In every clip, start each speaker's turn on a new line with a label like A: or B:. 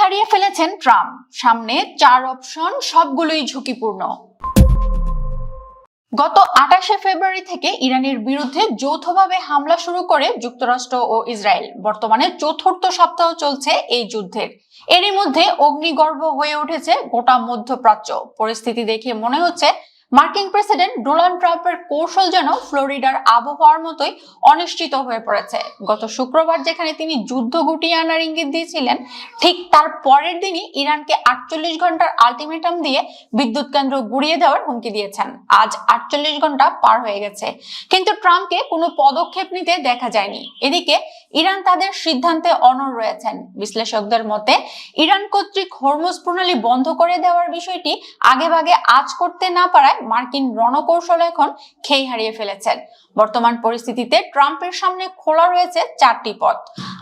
A: হারিয়ে ফেলেছেন ট্রাম্প। সামনে 4 অপশন, সবগুলোই ঝুঁকিপূর্ণ। গত 28শে ফেব্রুয়ারি থেকে ইরানের বিরুদ্ধে যৌথভাবে হামলা শুরু করে যুক্তরাষ্ট্র ও ইসরায়েল। বর্তমানে চতুর্থ সপ্তাহ চলছে এই যুদ্ধের। এরই মধ্যে অগ্নিগর্ভ হয়ে উঠেছে গোটা মধ্যপ্রাচ্য। পরিস্থিতি দেখে মনে হচ্ছে মার্কিন প্রেসিডেন্ট ডোনাল্ড ট্রাম্পের কৌশল যেন ফ্লোরিডার আবহাওয়ার মতোই অনিশ্চিত হয়ে পড়েছে। গত শুক্রবার যেখানে তিনি যুদ্ধ গুটিয়ে আনার ইঙ্গিত দিয়েছিলেন, ঠিক তার পরের দিনই ইরানকে 48 ঘন্টার আলটিমেটাম দিয়ে বিদ্যুৎ কেন্দ্র গুড়িয়ে দেওয়ার হুমকি দিয়েছেন। আজ 48 ঘন্টা পার হয়ে গেছে, কিন্তু ট্রাম্পকে কোনো পদক্ষেপ নিতে দেখা যায়নি। এদিকে ইরান তাদের সিদ্ধান্তে অনড় রয়েছেন। বিশ্লেষকদের মতে ইরান কর্তৃক হরমুজ প্রণালী বন্ধ করে দেওয়ার বিষয়টি আগেভাগে আঁচ করতে না পারায় মার্কিন রণকৌশল এখন খেই হারিয়ে ফেলেছেন। বর্তমান পরিস্থিতিতে ট্রাম্পের সামনে খোলা রয়েছে 4টি পথ: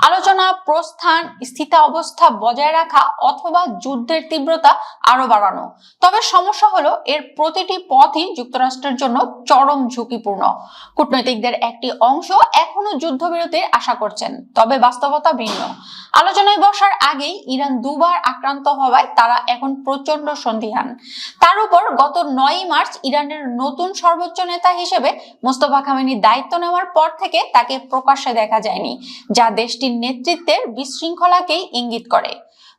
A: আলোচনা, প্রস্থান, স্থিতাবস্থা বজায় রাখা অথবা যুদ্ধের তীব্রতা আরো বাড়ানো। তবে সমস্যা হলো এর প্রতিটি পথই যুক্তরাষ্ট্রের জন্য চরম ঝুঁকিপূর্ণ। কূটনৈতিকদের একটি অংশ এখনো যুদ্ধবিরতির আশা করছেন, তবে বাস্তবতা ভিন্ন। আলোচনায় বসার আগেই ইরান দুবার আক্রান্ত হওয়ায় তারা এখন প্রচন্ড সন্দিহান। তার উপর গত 9ই মার্চ ইরানের নতুন সর্বোচ্চ নেতা হিসেবে মোস্তফা খামেনি দায়িত্ব নেওয়ার পর থেকে তাকে প্রকাশ্যে দেখা যায়নি, যা দেশটির নেতৃত্বের বিশৃঙ্খলাকেই ইঙ্গিত করে।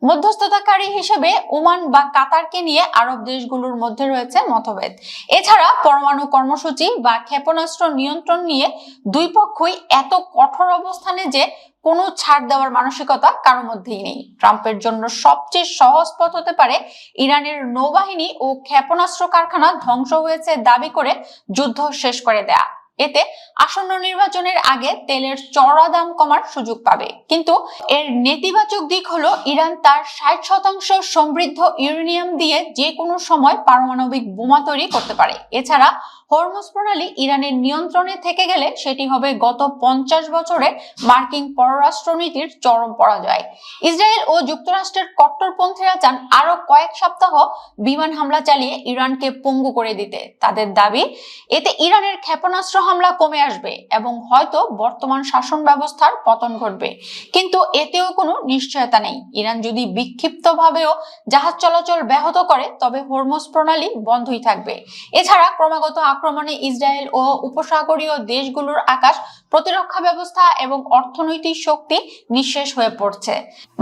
A: মধ্যস্থতাকারী হিসেবে ওমান বা কাতারকে নিয়ে আরব দেশগুলোর মধ্যে রয়েছে মতভেদ। এছাড়া পরমাণু কর্মসূচি বা ক্ষেপণাস্ত্র নিয়ন্ত্রণ নিয়ে দুই পক্ষই এত কঠোর অবস্থানে যে কোনো ছাড় দেওয়ার মানসিকতা কারো মধ্যেই নেই। ট্রাম্পের জন্য সবচেয়ে সহজ পথ হতে পারে ইরানের নৌবাহিনী ও ক্ষেপণাস্ত্র কারখানা ধ্বংস হয়েছে দাবি করে যুদ্ধ শেষ করে দেয়া। এতে আসন্ন নির্বাচনের আগে তেলের চড়া দাম কমার সুযোগ পাবে। কিন্তু এর নেতিবাচক দিক হলো ইরান তার 60% সমৃদ্ধ ইউরেনিয়াম দিয়ে যে কোনো সময় পারমাণবিক বোমা তৈরি করতে পারে। এছাড়া হরমুজ প্রণালী ইরানের নিয়ন্ত্রণে থেকে গেলে সেটি হবে গত 50 বছরের মার্কিন পররাষ্ট্রনীতির চরম পরাজয়। ইসরায়েল ও যুক্তরাষ্ট্রের কট্টরপন্থীরা চান আরো কয়েক সপ্তাহ বিমান হামলা চালিয়ে ইরানকে পঙ্গু করে দিতে। তাদের দাবি, এতে ইরানের ক্ষেপণাস্ত্র হামলা কমে আসবে এবং হয়তো বর্তমান শাসন ব্যবস্থার পতন ঘটবে। কিন্তু এতেও কোনো নিশ্চয়তা নেই। ইরান যদি বিক্ষিপ্তভাবেও জাহাজ চলাচল ব্যাহত করে তবে হরমুজ প্রণালী বন্ধই থাকবে। এছাড়া ক্রমাগত আক্রমণে ইসরায়েল ও উপসাগরীয় দেশগুলোর আকাশ প্রতিরক্ষা ব্যবস্থা এবং অর্থনৈতিক শক্তি নিঃশেষ হয়ে পড়ছে।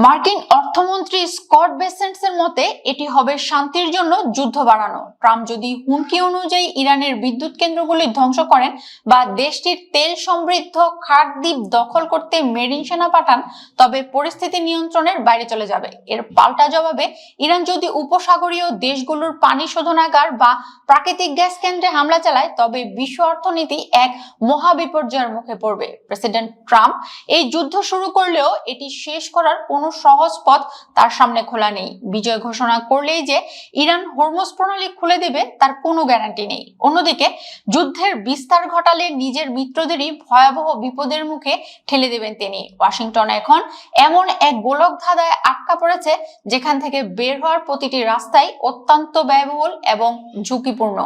A: মার্কিন অর্থমন্ত্রী স্কট বেসেন্টসের মতে এটি হবে শান্তির জন্য যুদ্ধ বাড়ানো। ট্রাম্প যদি হুমকি অনুযায়ী ইরানের বিদ্যুৎ কেন্দ্রগুলি ধ্বংস করেন বা দেশটির তেল সমৃদ্ধ খাট দ্বীপ দখল করতে মেরিন সেনা পাঠান, তবে পরিস্থিতি নিয়ন্ত্রণের বাইরে চলে যাবে। এর পাল্টা জবাবে ইরান যদি উপসাগরীয় দেশগুলোর পানি শোধনাগার বা প্রাকৃতিক গ্যাস কেন্দ্রে হামলা চালায়, তবে বিশ্ব অর্থনীতি এক মহা বিপর্যয়ের মুখে পড়বে। প্রেসিডেন্ট ট্রাম্প এই যুদ্ধ শুরু করলেও এটি শেষ করার কোনো সহজ পথ তার সামনে খোলা নেই। বিজয় ঘোষণা করলেই যে ইরান হরমুজ প্রণালী খুলে দেবে তার কোনো গ্যারান্টি নেই। অন্যদিকে যুদ্ধের বিস্তার ঘটালে নিজের মিত্রদেরই ভয়াবহ বিপদের মুখে ঠেলে দেবেন তিনি। ওয়াশিংটন এখন এমন এক গোলক ধাঁধায় আটকা পড়েছে যেখান থেকে বের হওয়ার প্রতিটি রাস্তাই অত্যন্ত ব্যয়বহুল এবং ঝুঁকিপূর্ণ।